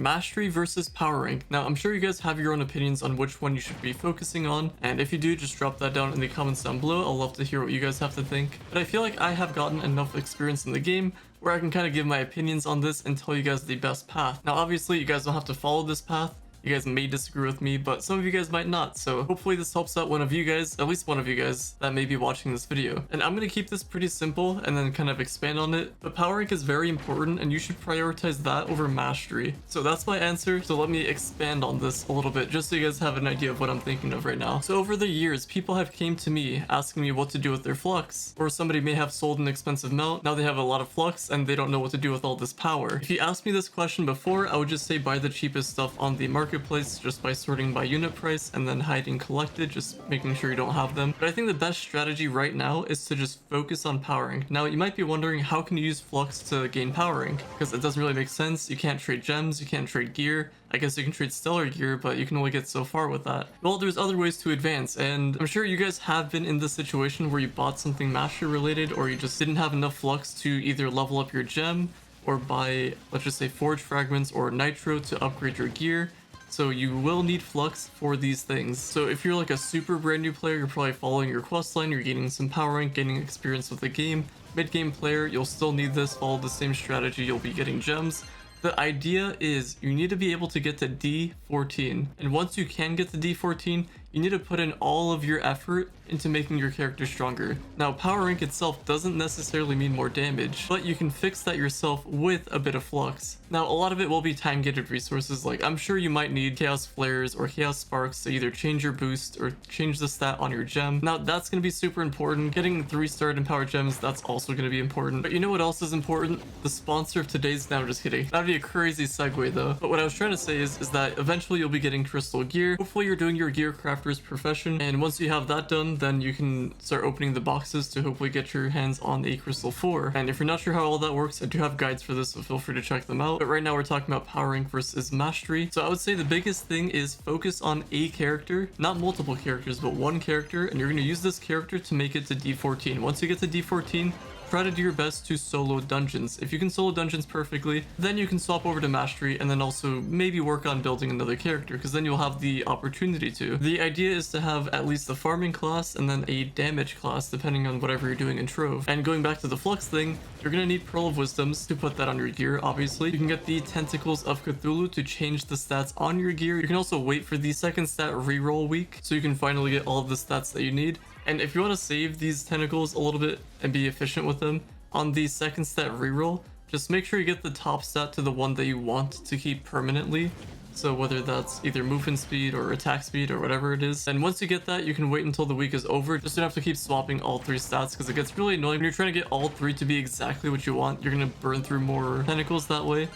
Mastery versus power rank. Now, I'm sure you guys have your own opinions on which one you should be focusing on, and if you do, just drop that down in the comments down below. I'll love to hear what you guys have to think. But I feel like I have gotten enough experience in the game where I can kind of give my opinions on this and tell you guys the best path. Now, obviously, you guys don't have to follow this path. You guys may disagree with me, but some of you guys might not, so hopefully this helps out one of you guys, at least one of you guys, that may be watching this video. And I'm gonna keep this pretty simple and then kind of expand on it, but power rank is very important and you should prioritize that over mastery. So that's my answer, so let me expand on this a little bit, just so you guys have an idea of what I'm thinking of right now. So over the years, people have came to me asking me what to do with their flux, or somebody may have sold an expensive mount, now they have a lot of flux and they don't know what to do with all this power. If you asked me this question before, I would just say buy the cheapest stuff on the marketplace just by sorting by unit price and then hiding collected, just making sure you don't have them. But I think the best strategy right now is to just focus on power rank. Now you might be wondering, how can you use flux to gain power rank? Because it doesn't really make sense. You can't trade gems, you can't trade gear. I guess you can trade stellar gear, but you can only get so far with that. Well, there's other ways to advance, and I'm sure you guys have been in this situation where you bought something mastery related, or you just didn't have enough flux to either level up your gem or buy, let's just say, forge fragments or nitro to upgrade your gear. So you will need flux for these things. So if you're like a super brand new player, you're probably following your questline, you're gaining some power rank, gaining experience with the game. Mid-game player, you'll still need this, follow the same strategy, you'll be getting gems. The idea is you need to be able to get to D14. And once you can get to D14, you need to put in all of your effort into making your character stronger. Now, power rank itself doesn't necessarily mean more damage, but you can fix that yourself with a bit of flux. Now, a lot of it will be time-gated resources, like I'm sure you might need chaos flares or chaos sparks to either change your boost or change the stat on your gem. Now, that's going to be super important. Getting 3-starred in power gems, that's also going to be important. But you know what else is important? The sponsor of today's, now just kidding. That'd be a crazy segue though. But what I was trying to say is that eventually you'll be getting crystal gear. Hopefully you're doing your gear crafter's profession, and once you have that done, then you can start opening the boxes to hopefully get your hands on a crystal 4. And if you're not sure how all that works, I do have guides for this, so feel free to check them out. But right now we're talking about power rank versus mastery. So I would say the biggest thing is focus on a character, not multiple characters, but one character, and you're going to use this character to make it to D14. Once you get to D14, try to do your best to solo dungeons. If you can solo dungeons perfectly, then you can swap over to mastery and then also maybe work on building another character, because then you'll have the opportunity to. The idea is to have at least a farming class and then a damage class depending on whatever you're doing in Trove. And going back to the flux thing, you're gonna need Pearl of Wisdoms to put that on your gear, obviously. You can get the Tentacles of Cthulhu to change the stats on your gear. You can also wait for the second stat reroll week, so you can finally get all of the stats that you need. And if you want to save these tentacles a little bit and be efficient with them, on the second stat reroll, just make sure you get the top stat to the one that you want to keep permanently. So whether that's either movement speed or attack speed or whatever it is. And once you get that, you can wait until the week is over. Just don't have to keep swapping all 3 stats, because it gets really annoying when you're trying to get all 3 to be exactly what you want. You're going to burn through more tentacles that way.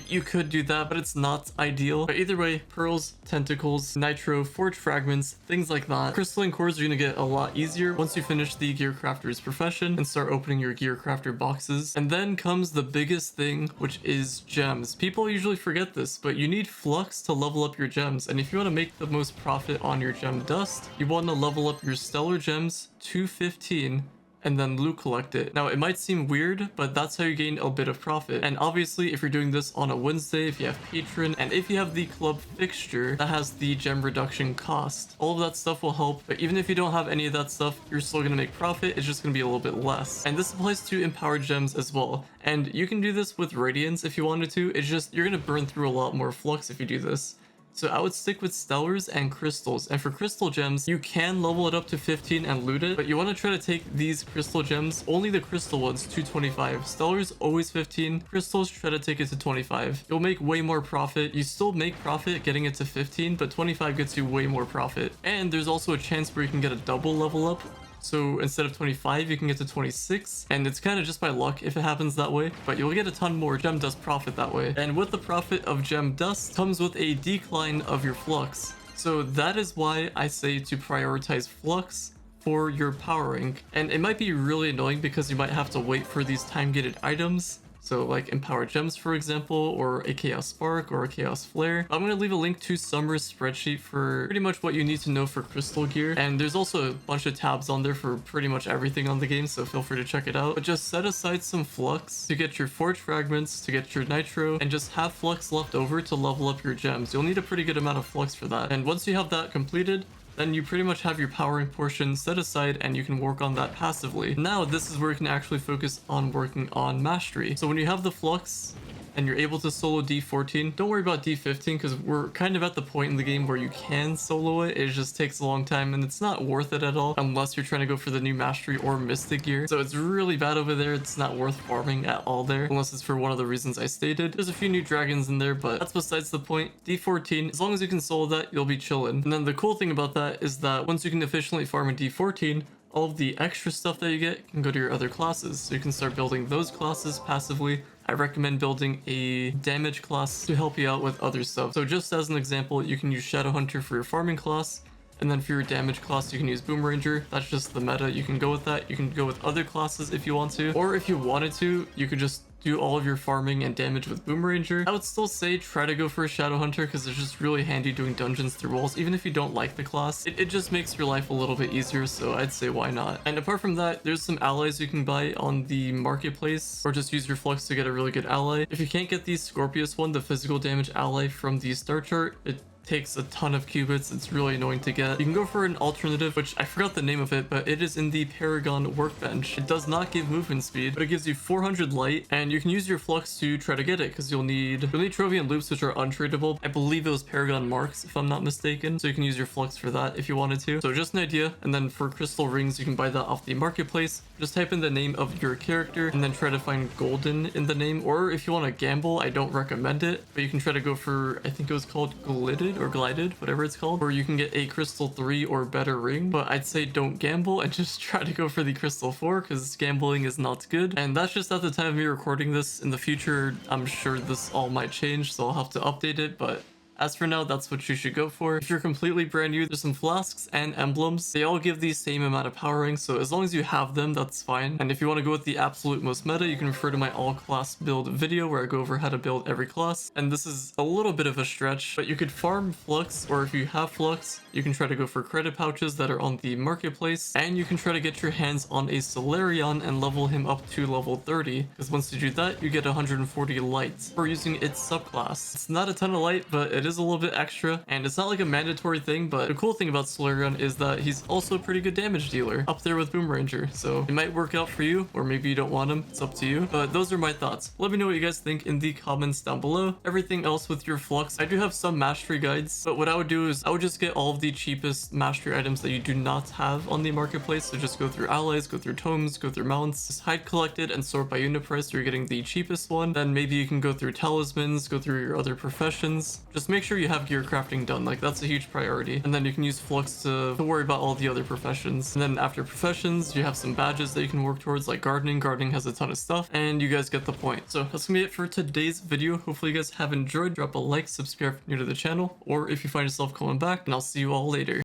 You could do that, but it's not ideal. But either way, pearls, tentacles, nitro, forge fragments, things like that. Crystalline cores are going to get a lot easier once you finish the gear crafter's profession and start opening your gear crafter boxes. And then comes the biggest thing, which is gems. People usually forget this, but you need flux to level up your gems. And if you want to make the most profit on your gem dust, you want to level up your stellar gems to 15 and then loot collect it. Now, it might seem weird, but that's how you gain a bit of profit. And obviously, if you're doing this on a Wednesday, if you have Patron, and if you have the club fixture that has the gem reduction cost, all of that stuff will help. But even if you don't have any of that stuff, you're still gonna make profit. It's just gonna be a little bit less. And this applies to empowered gems as well. And you can do this with Radiance if you wanted to. It's just, you're gonna burn through a lot more flux if you do this. So I would stick with stellars and crystals. And for crystal gems, you can level it up to 15 and loot it, but you want to try to take these crystal gems, only the crystal ones, to 25. Stellars always 15, crystals try to take it to 25. You'll make way more profit. You still make profit getting it to 15, but 25 gets you way more profit. And there's also a chance where you can get a double level up. So instead of 25, you can get to 26, and it's kind of just by luck if it happens that way, but you'll get a ton more gem dust profit that way. And with the profit of gem dust comes with a decline of your flux. So that is why I say to prioritize flux for your power rank. And it might be really annoying because you might have to wait for these time-gated items. So like Empower Gems, for example, or a Chaos Spark or a Chaos Flare. I'm going to leave a link to Summer's spreadsheet for pretty much what you need to know for crystal gear. And there's also a bunch of tabs on there for pretty much everything on the game, so feel free to check it out. But just set aside some flux to get your forge fragments, to get your nitro, and just have flux left over to level up your gems. You'll need a pretty good amount of flux for that. And once you have that completed, then you pretty much have your powering portion set aside and you can work on that passively. Now this is where you can actually focus on working on mastery. So when you have the flux and you're able to solo D14, don't worry about D15 because we're kind of at the point in the game where you can solo it. It just takes a long time and it's not worth it at all unless you're trying to go for the new mastery or mystic gear. So it's really bad over there. It's not worth farming at all there unless it's for one of the reasons I stated. There's a few new dragons in there, but that's besides the point. D14, as long as you can solo that, you'll be chilling. And then the cool thing about that is that once you can efficiently farm a D14, all of the extra stuff that you get can go to your other classes. So you can start building those classes passively. I recommend building a damage class to help you out with other stuff. So just as an example, you can use Shadow Hunter for your farming class, and then for your damage class, you can use Boomranger. That's just the meta. You can go with that. You can go with other classes if you want to, or if you wanted to, you could just do all of your farming and damage with Boomranger. I would still say try to go for a Shadow Hunter because it's just really handy doing dungeons through walls. Even if you don't like the class, it just makes your life a little bit easier, so I'd say why not. And apart from that, there's some allies you can buy on the marketplace, or just use your flux to get a really good ally. If you can't get the Scorpius one, the physical damage ally from the star chart, it takes a ton of qubits. It's really annoying to get. You can go for an alternative, which I forgot the name of it, but it is in the Paragon workbench. It does not give movement speed, but it gives you 400 light, and you can use your flux to try to get it because you'll need Trovian loops, which are untradeable. I believe it was Paragon marks if I'm not mistaken, so you can use your flux for that if you wanted to. So just an idea. And then for crystal rings, you can buy that off the marketplace. Just type in the name of your character and then try to find golden in the name, or if you want to gamble, I don't recommend it, but you can try to go for, I think it was called Glided or Glided, whatever it's called, or you can get a crystal 3 or better ring. But I'd say don't gamble and just try to go for the crystal 4 because gambling is not good. And that's just at the time of me recording this. In the future, I'm sure this all might change, so I'll have to update it, but as for now, that's what you should go for. If you're completely brand new, there's some flasks and emblems. They all give the same amount of powering, so as long as you have them, that's fine. And if you want to go with the absolute most meta, you can refer to my all class build video where I go over how to build every class. And this is a little bit of a stretch, but you could farm flux, or if you have flux, you can try to go for credit pouches that are on the marketplace, and you can try to get your hands on a Solarion and level him up to level 30, because once you do that, you get 140 light for using its subclass. It's not a ton of light, but it is a little bit extra, and it's not like a mandatory thing. But the cool thing about Solarion is that he's also a pretty good damage dealer, up there with Boomranger, so it might work out for you, or maybe you don't want him. It's up to you, but those are my thoughts. Let me know what you guys think in the comments down below. Everything else with your flux, I do have some mastery guides, but what I would do is I would just get all of the cheapest mastery items that you do not have on the marketplace. So just go through allies, go through tomes, go through mounts, just hide collected and sort by unit price, so you're getting the cheapest one. Then maybe you can go through talismans, go through your other professions. Just make sure you have gear crafting done, like that's a huge priority. And then you can use flux to worry about all the other professions. And then after professions, you have some badges that you can work towards, like gardening. Gardening has a ton of stuff, and you guys get the point. So that's gonna be it for today's video. Hopefully you guys have enjoyed. Drop a like, subscribe if you're new to the channel, or if you find yourself coming back, and I'll see you all later.